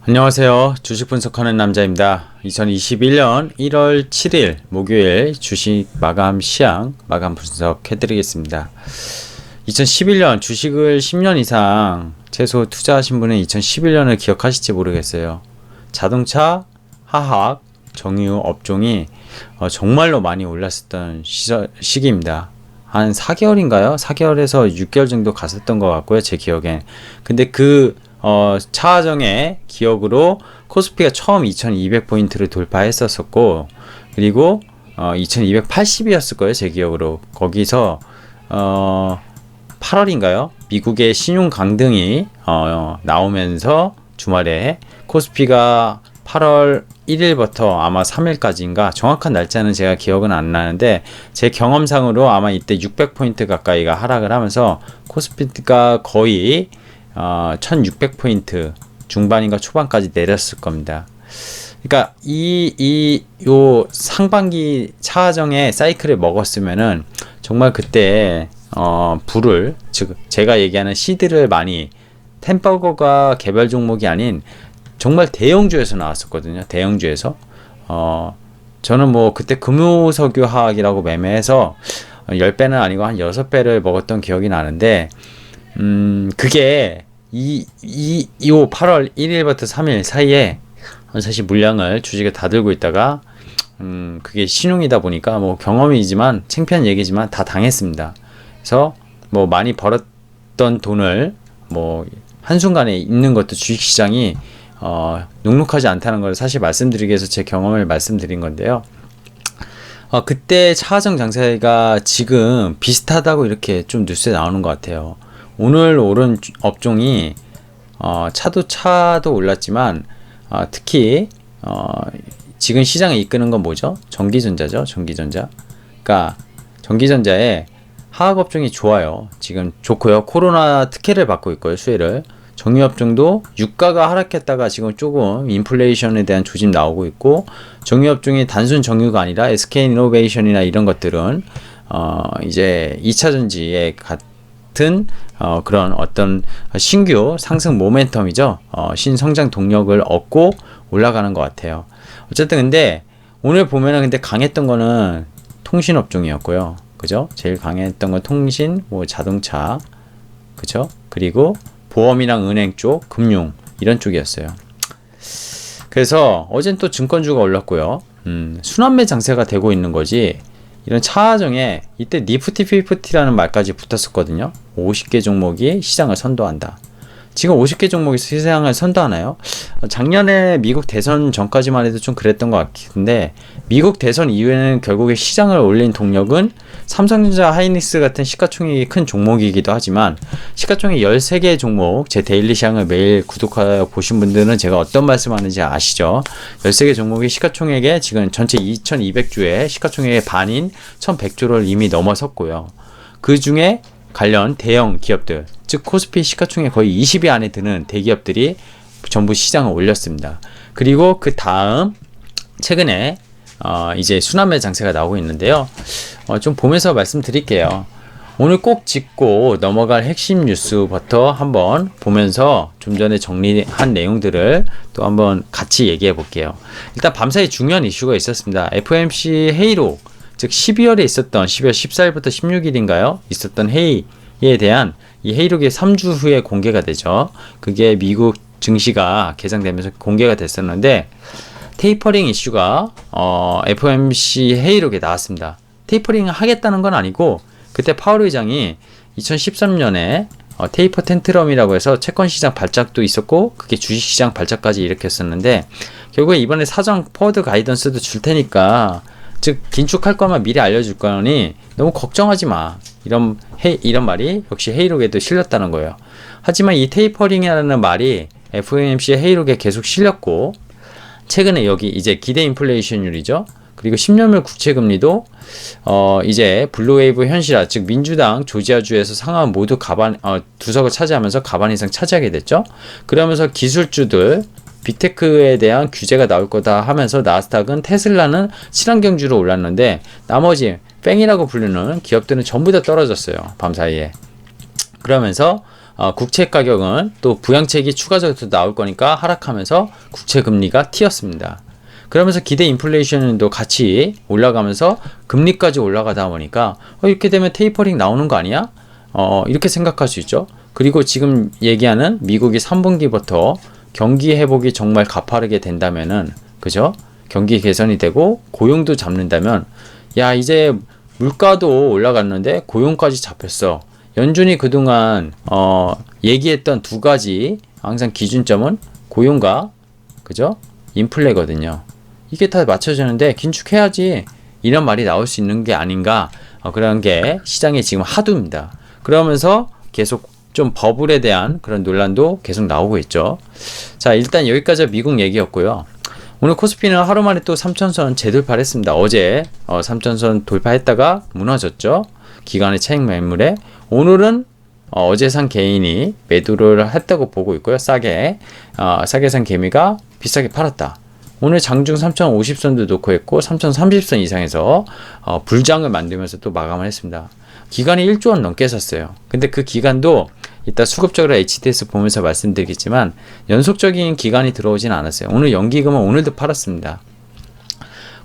안녕하세요. 주식 분석하는 남자입니다. 2021년 1월 7일 목요일 주식 마감 시황 마감 분석해 드리겠습니다. 2011년 주식을 10년 이상 최소 투자하신 분은 2011년을 기억하실지 모르겠어요. 자동차, 화학, 정유 업종이 정말로 많이 올랐었던 시기입니다. 한 4개월인가요? 4개월에서 6개월 정도 갔었던 것 같고요. 제 기억엔. 근데 차정의 기억으로 코스피가 처음 2200포인트를 돌파했었고, 그리고 2280이었을 거예요. 제 기억으로. 거기서 8월인가요? 미국의 신용 강등이 나오면서 주말에 코스피가 8월 1일부터 아마 3일까지인가, 정확한 날짜는 제가 기억은 안 나는데 제 경험상으로 아마 이때 600포인트 가까이가 하락을 하면서 코스피가 거의 1600포인트 중반인가 초반까지 내렸을 겁니다. 그러니까 요 상반기 차정의 사이클을 먹었으면은 정말 그때 불을, 즉 제가 얘기하는 시드를 많이, 템버거가 개별 종목이 아닌 정말 대형주에서 나왔었거든요. 대형주에서. 저는 뭐 그때 금호석유화학이라고 매매해서 10배는 아니고 한 6배를 먹었던 기억이 나는데, 그게 8월 1일부터 3일 사이에 사실 물량을 주식에 다 들고 있다가, 그게 신용이다 보니까 뭐 경험이지만 창피한 얘기지만 다 당했습니다. 그래서 뭐 많이 벌었던 돈을 뭐 한순간에 있는 것도 주식시장이 녹록하지 않다는 걸 사실 말씀드리기 위해서 제 경험을 말씀드린 건데요. 그때 차정 장세가 지금 비슷하다고 이렇게 좀 뉴스에 나오는 것 같아요. 오늘 오른 업종이 차도 올랐지만 특히 지금 시장을 이끄는 건 뭐죠? 전기전자죠. 전기전자. 그러니까 전기전자에 화학 업종이 좋아요. 지금 좋고요. 코로나 특혜를 받고 있고요. 수혜를. 정유 업종도 유가가 하락했다가 지금 조금 인플레이션에 대한 조짐 나오고 있고, 정유 업종이 단순 정유가 아니라 SK이노베이션이나 이런 것들은 이제 2차 전지에 같은 그런 어떤 신규 상승 모멘텀이죠. 신성장 동력을 얻고 올라가는 것 같아요. 어쨌든 근데 오늘 보면은 근데 강했던 거는 통신 업종이었고요. 그죠? 제일 강했던 건 통신, 뭐 자동차, 그죠? 그리고 보험이랑 은행 쪽, 금융 이런 쪽이었어요. 그래서 어젠 또 증권주가 올랐고요. 순환매 장세가 되고 있는 거지. 이런 차정에 이때 니프티 피프티라는 말까지 붙었었거든요. 50개 종목이 시장을 선도한다. 지금 50개 종목이 시장을 선도하나요? 작년에 미국 대선 전까지만 해도 좀 그랬던 것 같은데, 미국 대선 이후에는 결국에 시장을 올린 동력은 삼성전자, 하이닉스 같은 시가총액이 큰 종목이기도 하지만, 시가총액 13개 종목, 제 데일리 시황을 매일 구독하여 보신 분들은 제가 어떤 말씀하는지 아시죠? 13개 종목이 시가총액에 지금 전체 2200주의 시가총액의 반인 1100주를 이미 넘어섰고요. 그 중에 관련 대형 기업들, 즉 코스피 시가총액 거의 20위 안에 드는 대기업들이 전부 시장을 올렸습니다. 그리고 그 다음 최근에 이제 순환매 장세가 나오고 있는데요. 좀 보면서 말씀드릴게요. 오늘 꼭 짚고 넘어갈 핵심 뉴스부터 한번 보면서 좀 전에 정리한 내용들을 또 한번 같이 얘기해 볼게요. 일단 밤사이 중요한 이슈가 있었습니다. FOMC 회의록, 즉 12월에 있었던 12월 14일부터 16일인가요? 있었던 회의에 대한 이 회의록이 3주 후에 공개가 되죠. 그게 미국 증시가 개장되면서 공개가 됐었는데, 테이퍼링 이슈가 FOMC 회의록에 나왔습니다. 테이퍼링을 하겠다는 건 아니고, 그때 파월 의장이 2013년에 테이퍼 텐트럼이라고 해서 채권 시장 발작도 있었고, 그게 주식 시장 발작까지 일으켰었는데, 결국에 이번에 사정 포워드 가이던스도 줄 테니까, 즉 긴축할 거면 미리 알려줄 거니 너무 걱정하지 마, 이런 말이 역시 회의록에도 실렸다는 거예요. 하지만 이 테이퍼링이라는 말이 FOMC 회의록에 계속 실렸고, 최근에 여기 이제 기대 인플레이션율이죠. 그리고 10년물 국채금리도 이제 블루웨이브 현실화, 즉 민주당 조지아주에서 상하원 모두 두석을 차지하면서 가반 이상 차지하게 됐죠. 그러면서 기술주들, 빅테크에 대한 규제가 나올 거다 하면서 나스닥은, 테슬라는 친환경주로 올랐는데 나머지 뺑이라고 부르는 기업들은 전부 다 떨어졌어요. 밤사이에. 그러면서 국채 가격은 또 부양책이 추가적으로 나올 거니까 하락하면서 국채 금리가 튀었습니다. 그러면서 기대 인플레이션도 같이 올라가면서 금리까지 올라가다 보니까 이렇게 되면 테이퍼링 나오는 거 아니야? 이렇게 생각할 수 있죠. 그리고 지금 얘기하는 미국이 3분기부터 경기 회복이 정말 가파르게 된다면은, 그죠? 경기 개선이 되고 고용도 잡는다면, 야, 이제 물가도 올라갔는데 고용까지 잡혔어. 연준이 그동안 얘기했던 두 가지 항상 기준점은 고용과, 그죠? 인플레거든요. 이게 다 맞춰지는데 긴축해야지, 이런 말이 나올 수 있는 게 아닌가, 그런 게 시장에 지금 하도입니다. 그러면서 계속 좀 버블에 대한 그런 논란도 계속 나오고 있죠. 자, 일단 여기까지 미국 얘기였고요. 오늘 코스피는 하루 만에 또 3천선 재돌파를 했습니다. 어제 3천선 돌파했다가 무너졌죠. 기관의 차익 매물에. 오늘은 어제 산 개인이 매도를 했다고 보고 있고요. 싸게 산 개미가 비싸게 팔았다. 오늘 장중 3050선도 놓고 했고 3030선 이상에서 불장을 만들면서 또 마감을 했습니다. 기간이 1조 원 넘게 샀어요. 근데 그 기간도 이따 수급적으로 HTS 보면서 말씀드리겠지만 연속적인 기간이 들어오진 않았어요. 오늘 연기금은 오늘도 팔았습니다.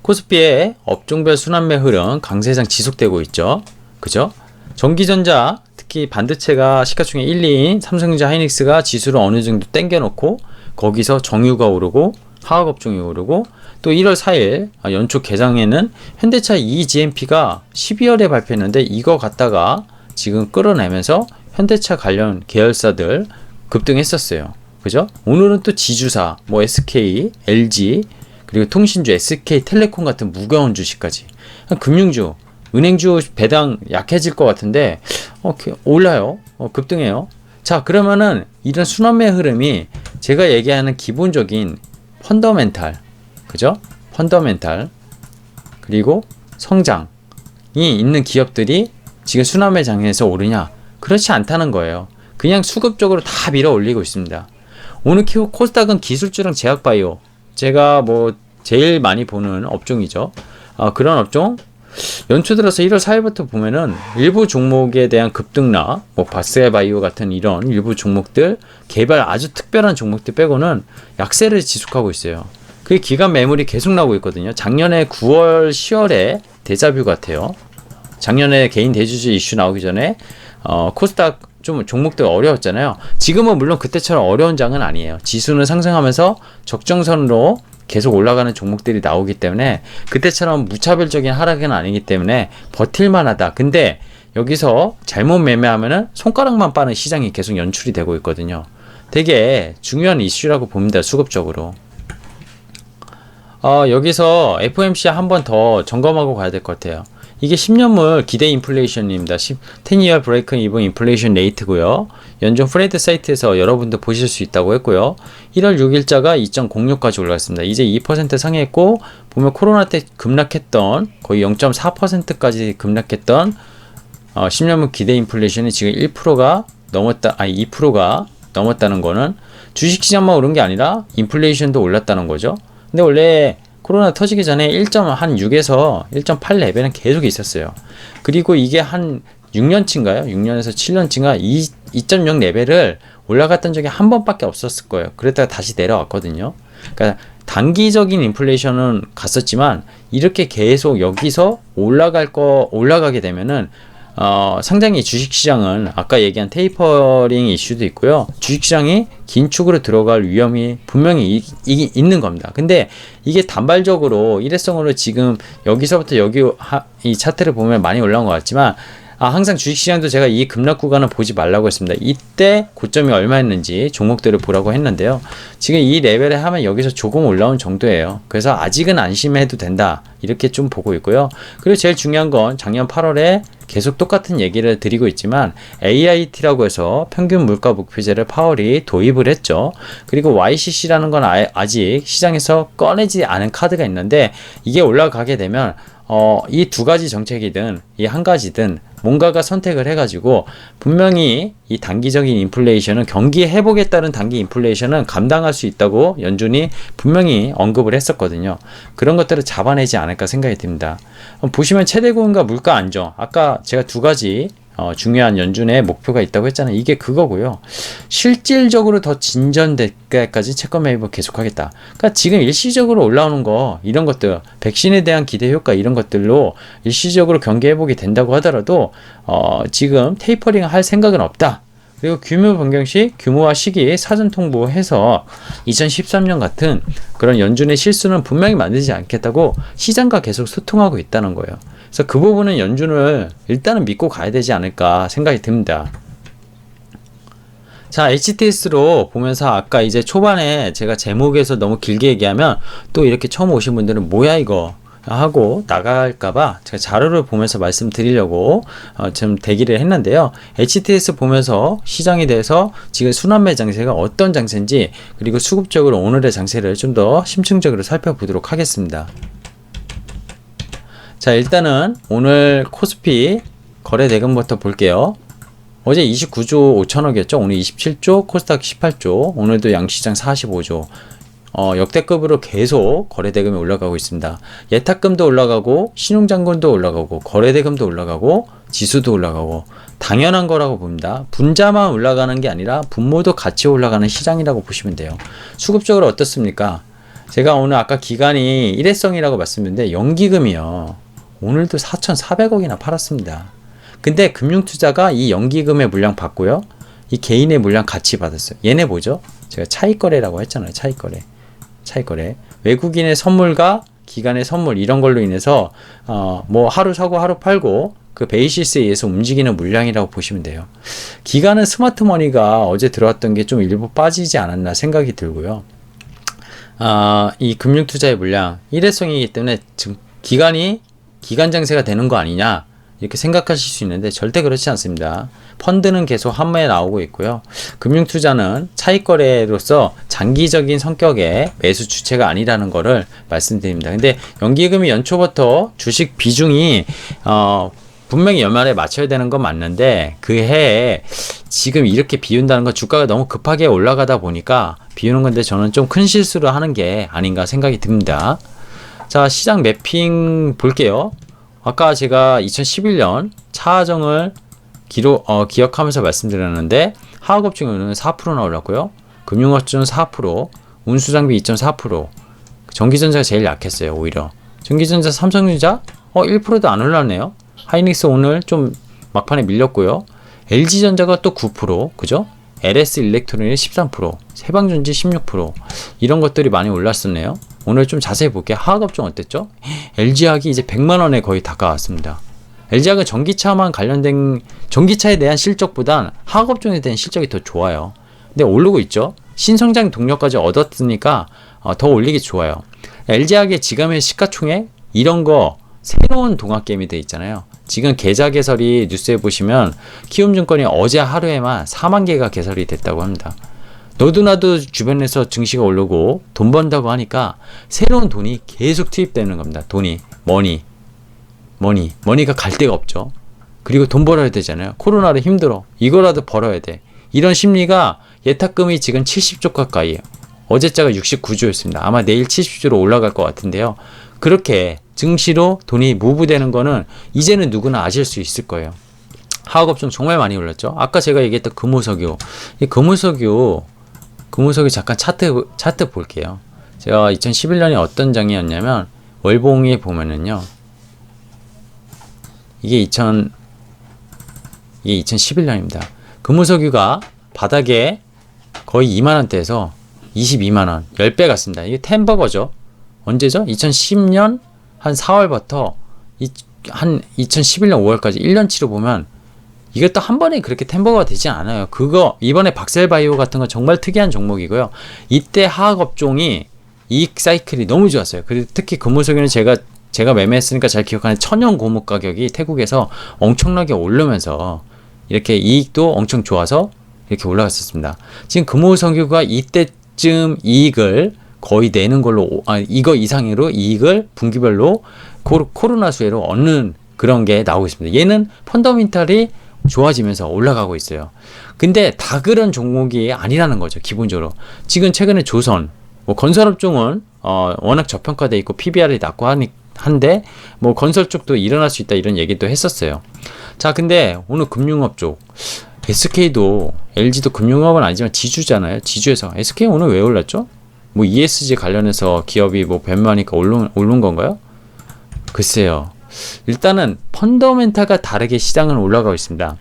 코스피의 업종별 순환매 흐름 강세장 지속되고 있죠. 그죠? 전기전자, 특히 반도체가 시가총액 1, 2인 삼성전자, 하이닉스가 지수를 어느 정도 땡겨놓고 거기서 정유가 오르고 화학업종이 오르고, 또 1월 4일 연초 개장에는 현대차 eGMP가 12월에 발표했는데 이거 갖다가 지금 끌어내면서 현대차 관련 계열사들 급등했었어요. 그죠? 오늘은 또 지주사, 뭐 SK, LG, 그리고 통신주, SK텔레콤 같은 무거운 주식까지. 금융주, 은행주 배당 약해질 것 같은데 올라요. 급등해요. 자, 그러면은 이런 순환매 흐름이 제가 얘기하는 기본적인 펀더멘탈, 그죠? 펀더멘탈, 그리고 성장이 있는 기업들이 지금 순환매 장에서 오르냐? 그렇지 않다는 거예요. 그냥 수급적으로 다 밀어 올리고 있습니다. 오늘 코스닥은 기술주랑 제약바이오, 제가 뭐 제일 많이 보는 업종이죠. 그런 업종, 연초 들어서 1월 4일부터 보면은 일부 종목에 대한 급등락, 뭐 바세바이오 같은 이런 일부 종목들, 개발 아주 특별한 종목들 빼고는 약세를 지속하고 있어요. 그 기간 매물이 계속 나오고 있거든요. 작년에 9월, 10월에 데자뷰 같아요. 작년에 개인 대주주 이슈 나오기 전에 코스닥 좀 종목들 어려웠잖아요. 지금은 물론 그때처럼 어려운 장은 아니에요. 지수는 상승하면서 적정선으로 계속 올라가는 종목들이 나오기 때문에 그때처럼 무차별적인 하락은 아니기 때문에 버틸만 하다. 근데 여기서 잘못 매매하면은 손가락만 빠는 시장이 계속 연출이 되고 있거든요. 되게 중요한 이슈라고 봅니다. 수급적으로. 여기서 FOMC 한 번 더 점검하고 가야 될 것 같아요. 이게 10년물 기대 인플레이션입니다. 10year break even inflation rate고요. 연준 프레드 사이트에서 여러분도 보실 수 있다고 했고요. 1월 6일자가 2.06까지 올라갔습니다. 이제 2% 상회했고, 보면 코로나 때 급락했던 거의 0.4%까지 급락했던 10년물 기대 인플레이션이 지금 1%가 넘었다, 2%가 넘었다는 거는 주식시장만 오른 게 아니라 인플레이션도 올랐다는 거죠. 근데 원래 코로나 터지기 전에 1.6에서 1.8 레벨은 계속 있었어요. 그리고 이게 한 6년치인가요? 6년에서 7년치인가 2.0 레벨을 올라갔던 적이 한 번밖에 없었을 거예요. 그랬다가 다시 내려왔거든요. 그러니까 단기적인 인플레이션은 갔었지만 이렇게 계속 여기서 올라가게 되면은 상당히 주식시장은 아까 얘기한 테이퍼링 이슈도 있고요. 주식시장이 긴축으로 들어갈 위험이 분명히 있는 겁니다. 근데 이게 단발적으로 일회성으로 지금 여기서부터 여기 이 차트를 보면 많이 올라온 것 같지만 항상 주식시장도 제가 이 급락 구간을 보지 말라고 했습니다. 이때 고점이 얼마였는지 종목들을 보라고 했는데요. 지금 이 레벨에 하면 여기서 조금 올라온 정도예요. 그래서 아직은 안심해도 된다. 이렇게 좀 보고 있고요. 그리고 제일 중요한 건 작년 8월에 계속 똑같은 얘기를 드리고 있지만 AIT라고 해서 평균 물가 목표제를 파월이 도입을 했죠. 그리고 YCC라는 건 아직 시장에서 꺼내지 않은 카드가 있는데 이게 올라가게 되면 이 두 가지 정책이든 이 한 가지든 뭔가가 선택을 해가지고 분명히 이 단기적인 인플레이션은 경기 회복에 따른 단기 인플레이션은 감당할 수 있다고 연준이 분명히 언급을 했었거든요. 그런 것들을 잡아내지 않을까 생각이 듭니다. 보시면 최대 고금과 물가 안정, 아까 제가 두 가지 중요한 연준의 목표가 있다고 했잖아요. 이게 그거고요. 실질적으로 더 진전될 때까지 채권 매입을 계속하겠다. 그러니까 지금 일시적으로 올라오는 거 이런 것들 백신에 대한 기대 효과 이런 것들로 일시적으로 경기 회복이 된다고 하더라도 지금 테이퍼링 할 생각은 없다. 그리고 규모 변경 시 규모와 시기 사전 통보해서 2013년 같은 그런 연준의 실수는 분명히 만들지 않겠다고 시장과 계속 소통하고 있다는 거예요. 그래서 그 부분은 연준을 일단은 믿고 가야 되지 않을까 생각이 듭니다. 자, HTS로 보면서 아까 이제 초반에 제가 제목에서 너무 길게 얘기하면 또 이렇게 처음 오신 분들은 뭐야 이거 하고 나갈까봐 제가 자료를 보면서 말씀드리려고 좀 대기를 했는데요. HTS 보면서 시장에 대해서 지금 순환매 장세가 어떤 장세인지 그리고 수급적으로 오늘의 장세를 좀 더 심층적으로 살펴보도록 하겠습니다. 자, 일단은 오늘 코스피 거래 대금부터 볼게요. 어제 29조 5천억이었죠. 오늘 27조, 코스닥 18조, 오늘도 양시장 45조. 역대급으로 계속 거래대금이 올라가고 있습니다. 예탁금도 올라가고 신용잔금도 올라가고 거래대금도 올라가고 지수도 올라가고 당연한 거라고 봅니다. 분자만 올라가는 게 아니라 분모도 같이 올라가는 시장이라고 보시면 돼요. 수급적으로 어떻습니까? 제가 오늘 아까 기간이 일회성이라고 말씀드렸는데 연기금이요. 오늘도 4,400억이나 팔았습니다. 근데 금융투자가 이 연기금의 물량 받고요. 이 개인의 물량 같이 받았어요. 얘네 뭐죠? 제가 차익거래라고 했잖아요. 차익거래. 외국인의 선물과 기관의 선물 이런 걸로 인해서 뭐 하루 사고 하루 팔고 그 베이시스에 의해서 움직이는 물량이라고 보시면 돼요. 기관은 스마트머니가 어제 들어왔던 게 좀 일부 빠지지 않았나 생각이 들고요. 이 금융투자의 물량 일회성이기 때문에 지금 기간 장세가 되는 거 아니냐 이렇게 생각하실 수 있는데 절대 그렇지 않습니다. 펀드는 계속 한매에 나오고 있고요. 금융투자는 차익거래로서 장기적인 성격의 매수 주체가 아니라는 거를 말씀드립니다. 근데 연기금이 연초부터 주식 비중이 분명히 연말에 맞춰야 되는 건 맞는데 그 해에 지금 이렇게 비운다는 건 주가가 너무 급하게 올라가다 보니까 비우는 건데 저는 좀 큰 실수를 하는 게 아닌가 생각이 듭니다. 자, 시장 매핑 볼게요. 아까 제가 2011년 차정을 기억하면서 말씀드렸는데 하학업종은 4%나 올랐고요. 금융업종은 4%, 운수장비 2.4%, 전기전자가 제일 약했어요. 오히려 전기전자 삼성전자 1%도 안 올랐네요. 하이닉스 오늘 좀 막판에 밀렸고요. LG전자가 또 9%, 그죠? LS 일렉트로닉 13%, 세방전지 16%, 이런 것들이 많이 올랐었네요. 오늘 좀 자세히 볼게요. 하학업종 어땠죠? LG화학이 이제 100만원에 거의 다가왔습니다. LG화학은 전기차만 관련된 전기차에 대한 실적보단 하학업종에 대한 실적이 더 좋아요. 근데 오르고 있죠. 신성장 동력까지 얻었으니까 더 올리기 좋아요. LG화학의 지금의 시가총액 이런 거 새로운 동학개미 돼 있잖아요. 지금 계좌 개설이 뉴스에 보시면 키움증권이 어제 하루에만 4만 개가 개설이 됐다고 합니다. 너도나도 주변에서 증시가 오르고 돈 번다고 하니까 새로운 돈이 계속 투입되는 겁니다. 머니가 갈 데가 없죠. 그리고 돈 벌어야 되잖아요. 코로나로 힘들어. 이거라도 벌어야 돼. 이런 심리가 예탁금이 지금 70조 가까이에요. 어제자가 69조였습니다. 아마 내일 70조로 올라갈 것 같은데요. 그렇게 증시로 돈이 무브되는 거는 이제는 누구나 아실 수 있을 거예요. 하학업종 정말 많이 올랐죠. 아까 제가 얘기했던 금호석유. 이 금호석유 잠깐 차트 볼게요. 제가 2011년에 어떤 장이었냐면 월봉에 보면은요. 이게 2011년입니다. 금호석유가 바닥에 거의 2만원대에서 22만원 10배 갔습니다. 이게 템버거죠. 언제죠? 2010년 한 4월부터 한 2011년 5월까지 1년치로 보면 이것도 한 번에 그렇게 템버가 되지 않아요. 그거 이번에 박셀바이오 같은 건 정말 특이한 종목이고요. 이때 하학업종이 이익 사이클이 너무 좋았어요. 그리고 특히 금호석유는 제가 매매했으니까 잘 기억하는 천연 고무 가격이 태국에서 엄청나게 오르면서 이렇게 이익도 엄청 좋아서 이렇게 올라갔었습니다. 지금 금호석유가 이때쯤 이익을 거의 내는 걸로 이거 이상으로 이익을 분기별로 코로나 수혜로 얻는 그런 게 나오고 있습니다. 얘는 펀더멘탈이 좋아지면서 올라가고 있어요. 근데 다 그런 종목이 아니라는 거죠. 기본적으로 지금 최근에 조선 건설업종은 워낙 저평가돼 있고 PBR이 낮고 한데 뭐 건설 쪽도 일어날 수 있다 이런 얘기도 했었어요. 자, 근데 오늘 금융업 쪽 SK도 LG도 금융업은 아니지만 지주잖아요. 지주에서 SK 오늘 왜 올랐죠? 뭐 ESG 관련해서 기업이 뭐 변모하니까 오른 건가요? 글쎄요. 일단은 펀더멘탈과 다르게 시장은 올라가고 있습니다.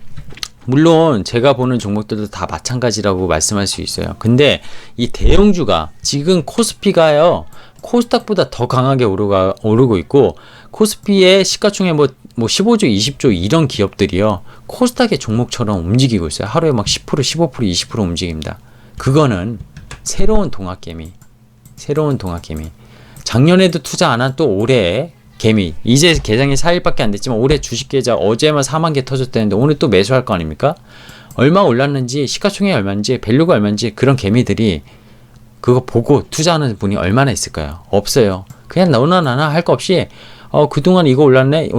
물론 제가 보는 종목들도 다 마찬가지라고 말씀할 수 있어요. 근데 이 대형주가 지금 코스피가요, 코스닥보다 더 강하게 오르고 있고, 코스피의 시가총액 뭐 15조, 20조 이런 기업들이요, 코스닥의 종목처럼 움직이고 있어요. 하루에 막 10%, 15%, 20% 움직입니다. 그거는 새로운 동학개미. 작년에도 투자 안 한 또 올해 개미. 이제 개장이 4일밖에 안 됐지만 올해 주식 계좌 어제만 4만 개 터졌다는데 오늘 또 매수할 거 아닙니까? 얼마 올랐는지, 시가총액이 얼마인지, 밸류가 얼마인지 그런 개미들이 그거 보고 투자하는 분이 얼마나 있을까요? 없어요. 그냥 너나 나나 할 거 없이 그동안 이거 올랐네.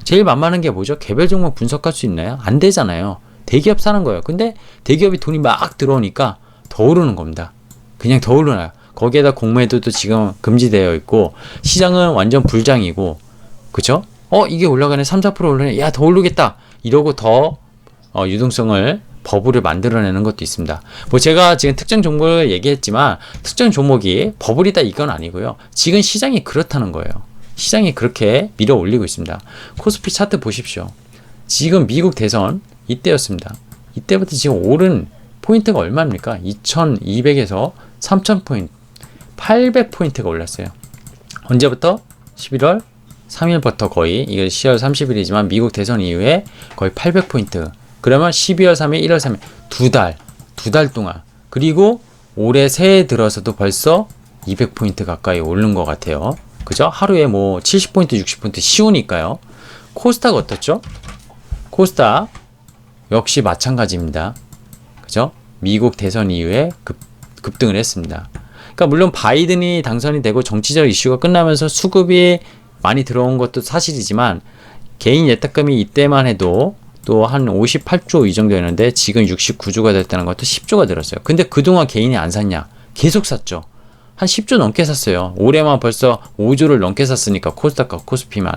제일 만만한 게 뭐죠? 개별 종목 분석할 수 있나요? 안 되잖아요. 대기업 사는 거예요. 근데 대기업이 돈이 막 들어오니까 더 오르는 겁니다. 그냥 더 오르나요. 거기에다 공매도도 지금 금지되어 있고 시장은 완전 불장이고, 그쵸? 이게 올라가네, 3, 4% 올라가네, 야 더 오르겠다 이러고 더 유동성을 버블을 만들어내는 것도 있습니다. 뭐 제가 지금 특정 종목을 얘기했지만 특정 종목이 버블이다 이건 아니고요. 지금 시장이 그렇다는 거예요. 시장이 그렇게 밀어 올리고 있습니다. 코스피 차트 보십시오. 지금 미국 대선 이때였습니다. 이때부터 지금 오른 포인트가 얼마입니까? 2200에서 3000포인트, 800포인트가 올랐어요. 언제부터? 11월 3일부터 거의, 이게 10월 30일이지만 미국 대선 이후에 거의 800포인트. 그러면 12월 3일, 1월 3일 두 달 동안, 그리고 올해 새해 들어서도 벌써 200포인트 가까이 오른 것 같아요. 그죠? 하루에 뭐 70포인트, 60포인트 쉬우니까요. 코스닥 어떻죠? 코스닥 역시 마찬가지입니다. 그죠? 미국 대선 이후에 급등을 했습니다. 그러니까 물론 바이든이 당선이 되고 정치적 이슈가 끝나면서 수급이 많이 들어온 것도 사실이지만 개인 예탁금이 이때만 해도 또 한 58조 이 정도였는데 지금 69조가 됐다는 것도 10조가 들었어요. 근데 그동안 개인이 안 샀냐? 계속 샀죠. 한 10조 넘게 샀어요. 올해만 벌써 5조를 넘게 샀으니까, 코스닥과 코스피만.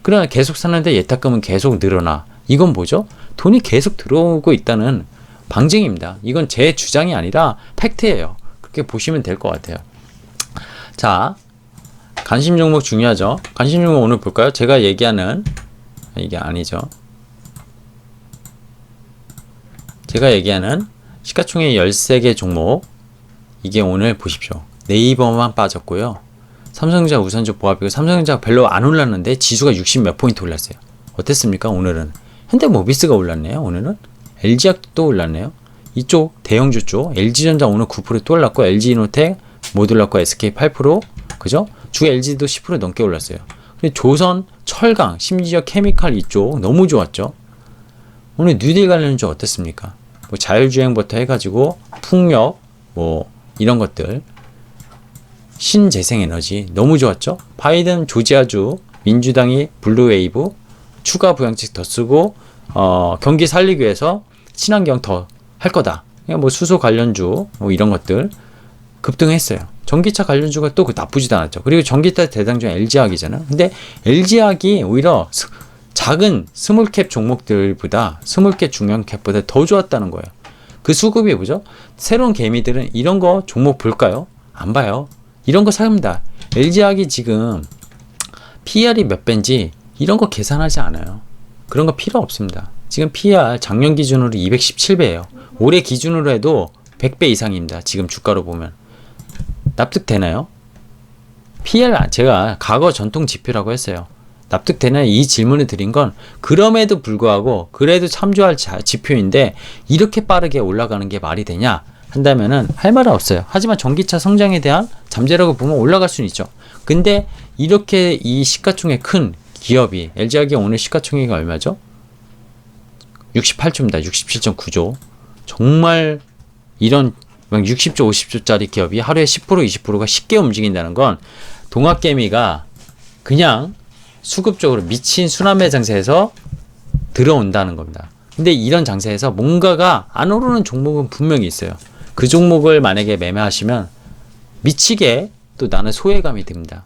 그러나 계속 샀는데 예탁금은 계속 늘어나. 이건 뭐죠? 돈이 계속 들어오고 있다는 방증입니다. 이건 제 주장이 아니라 팩트예요. 그렇게 보시면 될 것 같아요. 자, 관심 종목 중요하죠. 관심 종목 오늘 볼까요? 제가 얘기하는, 이게 아니죠. 제가 얘기하는 시가총액 13개 종목, 이게 오늘 보십시오. 네이버만 빠졌고요. 삼성전자 우선주 보합이고, 삼성전자가 별로 안 올랐는데 지수가 60 몇 포인트 올랐어요. 어땠습니까? 오늘은 현대모비스가 올랐네요. 오늘은 LG화학도 올랐네요. 이쪽 대형주 쪽 LG전자 오늘 9%또 올랐고, LG이노텍 못 올랐고, SK 8%, 그죠? 주 LG도 10% 넘게 올랐어요. 근데 조선, 철강, 심지어 케미칼 이쪽 너무 좋았죠. 오늘 뉴딜 관련주 어땠습니까? 뭐 자율주행부터 해가지고 풍력, 뭐 이런 것들, 신재생에너지 너무 좋았죠. 바이든 조지아주 민주당이 블루웨이브 추가 부양책 더 쓰고 경기 살리기 위해서 친환경 더 할 거다. 뭐 수소 관련주 뭐 이런 것들 급등했어요. 전기차 관련주가 또 나쁘지도 않았죠. 그리고 전기차 대장주 LG화학이잖아요. 근데 LG화학이 오히려 작은 스몰캡 종목들보다, 스몰캡 중형캡보다 더 좋았다는 거예요. 그 수급이 뭐죠? 새로운 개미들은 이런 거 종목 볼까요? 안 봐요. 이런 거 삽니다. LG화학이 지금 PR이 몇 배인지 이런 거 계산하지 않아요. 그런 거 필요 없습니다. 지금 PR 작년 기준으로 217배예요. 올해 기준으로 해도 100배 이상입니다. 지금 주가로 보면. 납득되나요? PR 제가 과거 전통 지표라고 했어요. 납득되나요? 이 질문을 드린 건 그럼에도 불구하고 그래도 참조할 지표인데 이렇게 빠르게 올라가는 게 말이 되냐 한다면은 할 말은 없어요. 하지만 전기차 성장에 대한 잠재력을 보면 올라갈 수는 있죠. 근데 이렇게 이 시가총액 큰 기업이, LG화학이 오늘 시가총액이 얼마죠? 68조입니다. 67.9조. 정말 이런 60조, 50조짜리 기업이 하루에 10%, 20%가 쉽게 움직인다는 건 동학개미가 그냥 수급적으로 미친 순환매 장세에서 들어온다는 겁니다. 근데 이런 장세에서 뭔가가 안 오르는 종목은 분명히 있어요. 그 종목을 만약에 매매하시면 미치게 또 나는 소외감이 듭니다.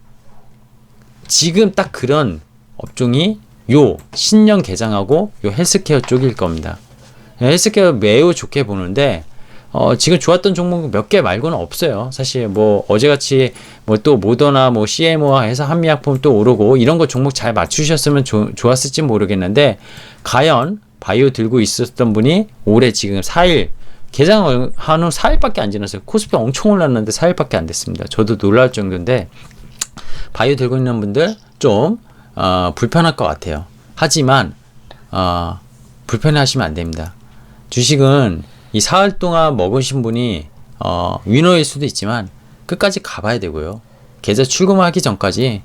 지금 딱 그런 업종이 요 신년 개장하고 요 헬스케어 쪽일 겁니다. 헬스케어 매우 좋게 보는데 지금 좋았던 종목 몇 개 말고는 없어요. 사실 뭐 어제같이 뭐 또 모더나 뭐 CMO와 해서 한미약품 또 오르고 이런 거 종목 잘 맞추셨으면 좋았을지 모르겠는데 과연 바이오 들고 있었던 분이 올해 지금 4일 개장 한 후 4일밖에 안 지났어요. 코스피 엄청 올랐는데 4일밖에 안 됐습니다. 저도 놀랄 정도인데 바이오 들고 있는 분들 좀 불편할 것 같아요. 하지만 불편해하시면 안 됩니다. 주식은 이 사흘 동안 먹으신 분이 위너일 수도 있지만 끝까지 가봐야 되고요. 계좌 출금하기 전까지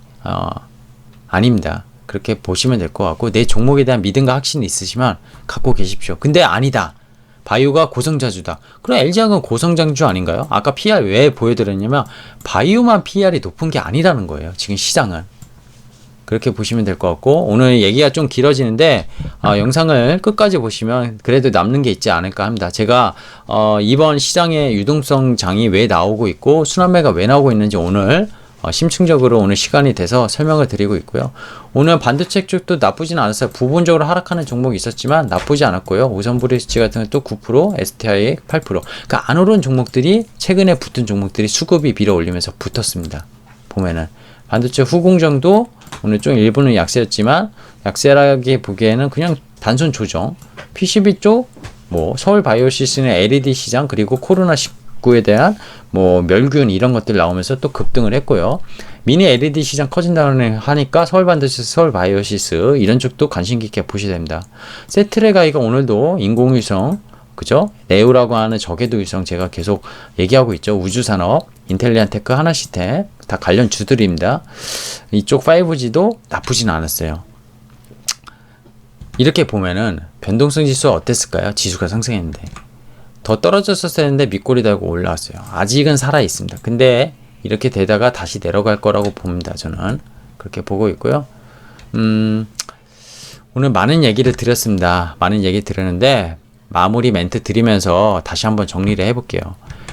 아닙니다. 그렇게 보시면 될 것 같고 내 종목에 대한 믿음과 확신이 있으시면 갖고 계십시오. 근데 아니다. 바이오가 고성자주다. 그럼 LG화학은 고성장주 아닌가요? 아까 PR 왜 보여드렸냐면 바이오만 PR이 높은 게 아니라는 거예요. 지금 시장은. 그렇게 보시면 될 것 같고 오늘 얘기가 좀 길어지는데 영상을 끝까지 보시면 그래도 남는 게 있지 않을까 합니다. 제가 이번 시장의 유동성 장이 왜 나오고 있고 순환매가 왜 나오고 있는지 오늘 심층적으로 오늘 시간이 돼서 설명을 드리고 있고요. 오늘 반도체 쪽도 나쁘진 않았어요. 부분적으로 하락하는 종목이 있었지만 나쁘지 않았고요. 오션브리스 같은 또 9%, STI 8%. 그러니까 안 오른 종목들이 최근에 붙은 종목들이 수급이 밀어 올리면서 붙었습니다. 보면은 반도체 후공정도 오늘 좀 일부는 약세였지만 약세라기 보기에는 그냥 단순 조정. PCB 쪽 뭐 서울 바이오시스의 LED 시장 그리고 코로나19에 대한 뭐 멸균 이런 것들 나오면서 또 급등을 했고요. 미니 LED 시장 커진다는 하니까 서울 반도체, 서울 바이오시스 이런 쪽도 관심 깊게 보셔야 됩니다. 세트레가이가 오늘도 인공위성 그죠? 네오라고 하는 저궤도 위성 제가 계속 얘기하고 있죠. 우주산업, 인텔리안테크, 하나시텍 다 관련 주들입니다. 이쪽 5G도 나쁘진 않았어요. 이렇게 보면은 변동성 지수 어땠을까요? 지수가 상승했는데 더 떨어졌었어야 했는데 밑꼬리 달고 올라왔어요. 아직은 살아 있습니다. 근데 이렇게 되다가 다시 내려갈 거라고 봅니다. 저는 그렇게 보고 있고요. 오늘 많은 얘기를 드렸습니다. 많은 얘기 드렸는데 마무리 멘트 드리면서 다시 한번 정리를 해볼게요.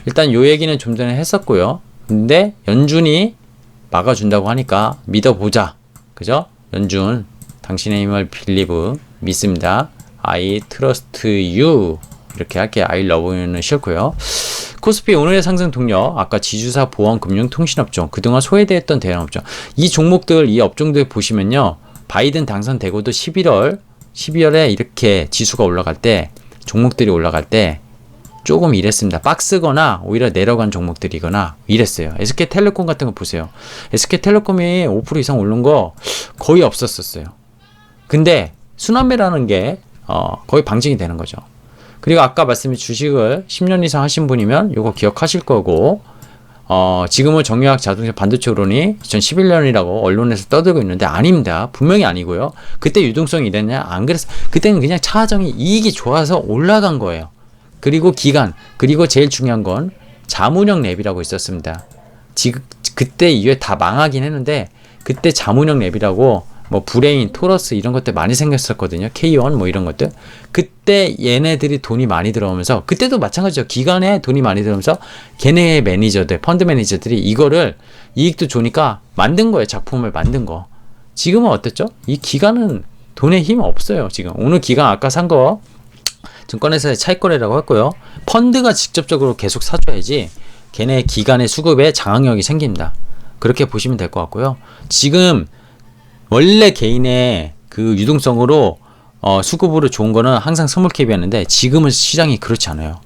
일단 요 얘기는 좀 전에 했었고요. 근데 연준이 막아준다고 하니까 믿어보자. 그죠? 연준 당신의 힘을 빌리브 믿습니다. I trust you 이렇게 할게요. I love you는 싫고요. 코스피 오늘의 상승 동력 아까 지주사 보험 금융 통신업종 그동안 소외되었던 대형업종 이 종목들 이 업종들 보시면요. 바이든 당선되고도 12월에 이렇게 지수가 올라갈 때 종목들이 올라갈 때 조금 이랬습니다. 박스거나 오히려 내려간 종목들이거나 이랬어요. SK텔레콤 같은 거 보세요. SK텔레콤이 5% 이상 오른 거 거의 없었어요. 근데 순환매라는 게 거의 방증이 되는 거죠. 그리고 아까 말씀드린 주식을 10년 이상 하신 분이면 이거 기억하실 거고 지금은 정유학 자동차 반도체 흐론이 2011년이라고 언론에서 떠들고 있는데 아닙니다. 분명히 아니고요. 그때 유동성이 이랬냐? 안 그랬어. 그때는 그냥 차정이 이익이 좋아서 올라간 거예요. 그리고 기간, 그리고 제일 중요한 건 자문형 랩이라고 있었습니다. 그때 이후에 다 망하긴 했는데 그때 자문형 랩이라고 뭐 브레인, 토러스 이런 것들 많이 생겼었거든요. K1 뭐 이런 것들. 그때 얘네들이 돈이 많이 들어오면서 그때도 마찬가지죠. 기간에 돈이 많이 들어오면서 걔네의 매니저들, 펀드 매니저들이 이거를 이익도 좋으니까 만든 거예요. 작품을 만든 거. 지금은 어땠죠? 이 기간은 돈에 힘 없어요. 지금 오늘 기간 아까 산 거 증권회사의 차익거래라고 했고요. 펀드가 직접적으로 계속 사줘야지 걔네 기간의 수급에 장악력이 생깁니다. 그렇게 보시면 될 것 같고요. 지금 원래 개인의 그 유동성으로 수급으로 좋은 거는 항상 스몰캡이었는데 지금은 시장이 그렇지 않아요.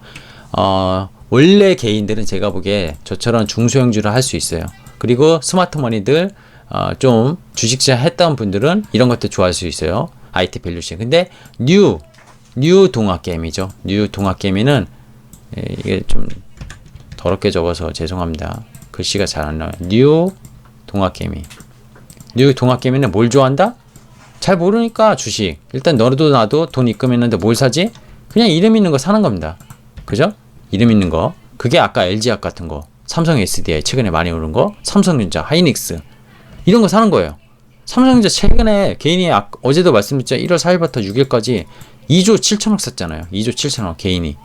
원래 개인들은 제가 보기에 저처럼 중소형주를 할 수 있어요. 그리고 스마트머니들 좀 주식시장 했던 분들은 이런 것들 좋아할 수 있어요. IT 밸류션. 근데 뉴 동학개미죠. 뉴 동학개미는 이게 좀 더럽게 적어서 죄송합니다. 글씨가 잘 안 나와요. 뉴 동학개미. 뉴 동학개미는 뭘 좋아한다? 잘 모르니까 주식. 일단 너도 나도 돈 입금했는데 뭘 사지? 그냥 이름 있는 거 사는 겁니다. 그죠? 이름 있는 거. 그게 아까 LG화학 같은 거. 삼성 SDI 최근에 많이 오른 거. 삼성전자, 하이닉스. 이런 거 사는 거예요. 삼성전자 최근에 개인이 어제도 말씀드렸죠. 1월 4일부터 6일까지 2조 7천억 샀잖아요. 2조 7천억 개인이.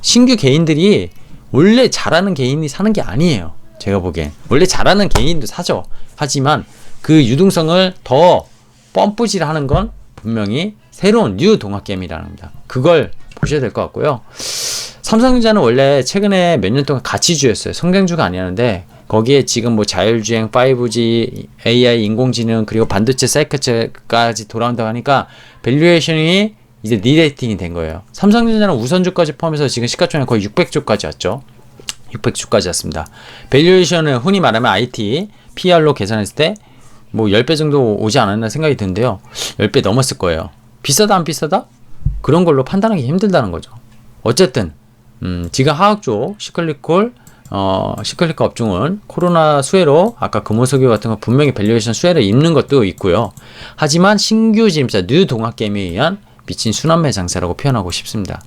신규 개인들이 원래 잘하는 개인이 사는 게 아니에요. 제가 보기엔. 원래 잘하는 개인도 사죠. 하지만 그 유동성을 더 펌프질하는 건 분명히 새로운 뉴 동학개미라는 겁니다. 그걸 보셔야 될 것 같고요. 삼성전자는 원래 최근에 몇 년 동안 가치주였어요. 성장주가 아니었는데 거기에 지금 뭐 자율주행, 5G, AI, 인공지능 그리고 반도체 사이클까지 돌아온다고 하니까 밸류에이션이 이제 리레이팅이 된 거예요. 삼성전자는 우선주까지 포함해서 지금 시가총액 거의 600조까지 왔죠. 600주까지 왔습니다. 밸류에이션은 흔히 말하면 IT, PR로 계산했을 때 뭐 10배 정도 오지 않았나 생각이 드는데요. 10배 넘었을 거예요. 비싸다 안 비싸다? 그런 걸로 판단하기 힘들다는 거죠. 어쨌든 지금 하악조 시클리컬 업종은 코로나 수혜로 아까 금호석유 같은 거 분명히 밸류에이션 수혜를 입는 것도 있고요. 하지만 신규 진입자 뉴 동학개미에 의한 미친 순환매 장세라고 표현하고 싶습니다.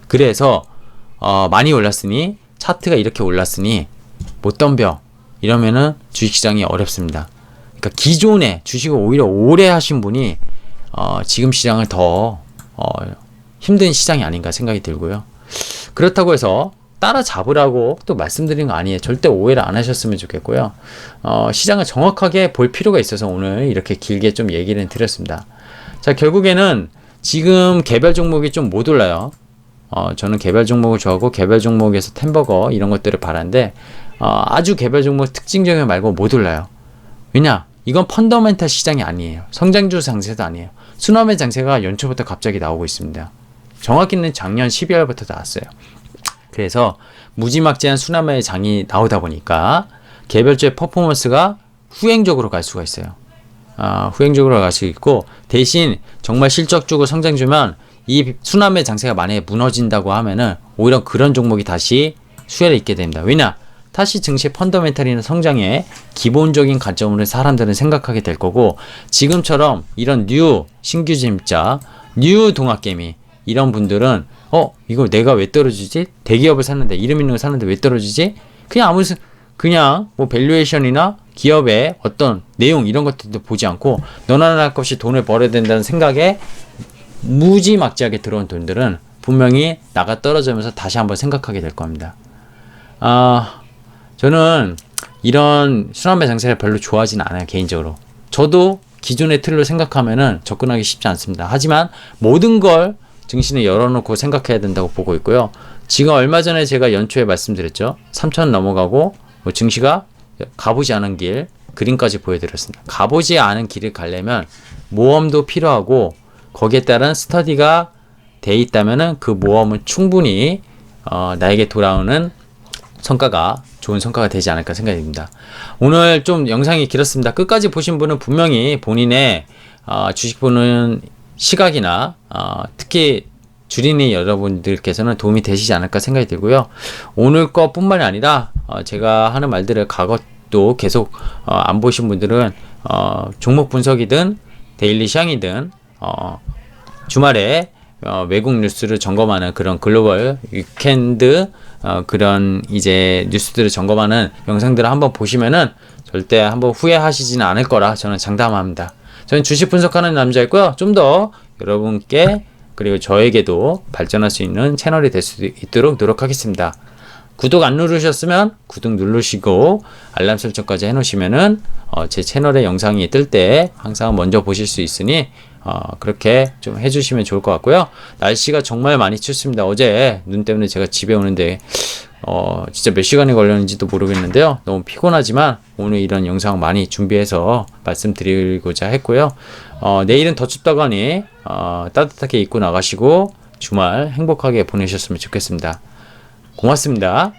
그래서 많이 올랐으니 차트가 이렇게 올랐으니 못 덤벼 이러면은 주식시장이 어렵습니다. 그러니까 기존에 주식을 오히려 오래 하신 분이 지금 시장을 더 힘든 시장이 아닌가 생각이 들고요. 그렇다고 해서 따라잡으라고 또 말씀드린 거 아니에요. 절대 오해를 안 하셨으면 좋겠고요. 시장을 정확하게 볼 필요가 있어서 오늘 이렇게 길게 좀 얘기를 드렸습니다. 자, 결국에는 지금 개별 종목이 좀 못 올라요. 저는 개별 종목을 좋아하고 개별 종목에서 템버거 이런 것들을 바라는데 아주 개별 종목 특징적인 말고 못 올라요. 왜냐? 이건 펀더멘탈 시장이 아니에요. 성장주 장세도 아니에요. 순환매 장세가 연초부터 갑자기 나오고 있습니다. 정확히는 작년 12월부터 나왔어요. 그래서 무지막지한 순환매의 장이 나오다 보니까 개별주의 퍼포먼스가 후행적으로 갈 수가 있어요. 후행적으로 갈 수 있고 대신 정말 실적주고 성장주면 이 순환매 장세가 만약에 무너진다고 하면은 오히려 그런 종목이 다시 수혜를 입게 됩니다. 왜냐? 다시 증시 펀더멘탈이나 성장의 기본적인 관점으로 사람들은 생각하게 될 거고 지금처럼 이런 신규 진입자, 뉴 동학개미 이런 분들은 이거 내가 왜 떨어지지? 대기업을 샀는데 이름 있는 거 샀는데 왜 떨어지지? 그냥 뭐 밸류에이션이나 기업의 어떤 내용 이런 것들도 보지 않고 너나 할 것이 돈을 벌어야 된다는 생각에 무지막지하게 들어온 돈들은 분명히 나가 떨어지면서 다시 한번 생각하게 될 겁니다. 저는 이런 순환매 장세를 별로 좋아하진 않아요, 개인적으로. 저도 기존의 틀로 생각하면은 접근하기 쉽지 않습니다. 하지만 모든 걸 증시는 열어놓고 생각해야 된다고 보고 있고요. 지금 얼마 전에 제가 연초에 말씀드렸죠. 3,000 넘어가고 뭐 증시가 가보지 않은 길, 그림까지 보여드렸습니다. 가보지 않은 길을 가려면 모험도 필요하고 거기에 따른 스터디가 돼 있다면은 그 모험은 충분히 나에게 돌아오는 성과가 좋은 성과가 되지 않을까 생각이 듭니다. 오늘 좀 영상이 길었습니다. 끝까지 보신 분은 분명히 본인의 주식 보는 시각이나 특히 주린이 여러분들께서는 도움이 되시지 않을까 생각이 들고요. 오늘 것뿐만이 아니라 제가 하는 말들을 과거도 계속 안 보신 분들은 종목 분석이든 데일리 시황이든 주말에 외국 뉴스를 점검하는 그런 글로벌 위켄드 그런 이제 뉴스들을 점검하는 영상들을 한번 보시면은 절대 한번 후회하시지는 않을 거라 저는 장담합니다. 저는 주식 분석하는 남자이고요. 좀 더 여러분께 그리고 저에게도 발전할 수 있는 채널이 될 수 있도록 노력하겠습니다. 구독 안 누르셨으면 구독 누르시고 알람 설정까지 해놓으시면은 제 채널에 영상이 뜰 때 항상 먼저 보실 수 있으니 그렇게 좀 해주시면 좋을 것 같고요. 날씨가 정말 많이 춥습니다. 어제 눈 때문에 제가 집에 오는데 진짜 몇 시간이 걸렸는지도 모르겠는데요. 너무 피곤하지만 오늘 이런 영상 많이 준비해서 말씀드리고자 했고요. 내일은 더 춥다고 하니 따뜻하게 입고 나가시고 주말 행복하게 보내셨으면 좋겠습니다. 고맙습니다.